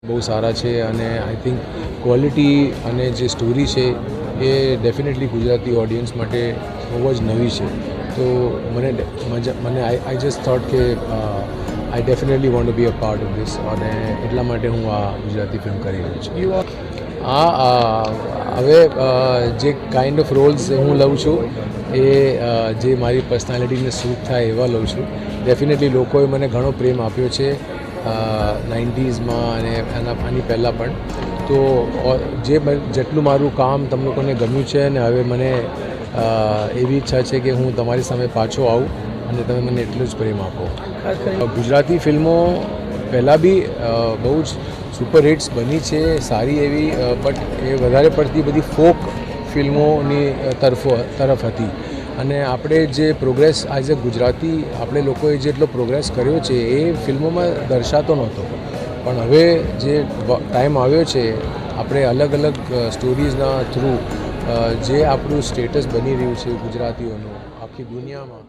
બહુ સારા છે અને આઈ થિંક ક્વોલિટી અને જે સ્ટોરી છે એ ડેફિનેટલી ગુજરાતી ઓડિયન્સ માટે બહુ જ નવી છે. તો મને આઈ જસ્ટ થોટ કે I definitely want to be a part of this અને એટલા માટે હું આ ગુજરાતી ફિલ્મ કરી રહ્યો છું. હવે જે કાઇન્ડ ઓફ રોલ્સ હું લઉં છું એ જે મારી પર્સનાલિટીને સૂટ થાય એવા લઉં છું. ડેફિનેટલી લોકોએ મને ઘણો પ્રેમ આપ્યો છે 90sમાં અને આની પહેલાં પણ. તો જેટલું મારું કામ તમને લોકોને ગમ્યું છે અને હવે મને એવી ઈચ્છા છે કે હું તમારી સામે પાછો આવું અને તમે મને એટલું જ પ્રેમ આપો. ગુજરાતી ફિલ્મો પહેલાં બી બહુ જ સુપર હિટ્સ બની છે સારી એવી, બટ એ વધારે પડતી બધી ફોક ફિલ્મોની તરફ હતી અને આપણે જે પ્રોગ્રેસ એઝ અ ગુજરાતી આપણે લોકોએ જેટલો પ્રોગ્રેસ કર્યો છે એ ફિલ્મોમાં દર્શાતો નહોતો. પણ હવે જે ટાઈમ આવ્યો છે આપણે અલગ અલગ સ્ટોરીઝના થ્રુ જે આપણું સ્ટેટસ બની રહ્યું છે ગુજરાતીઓનું આખી દુનિયામાં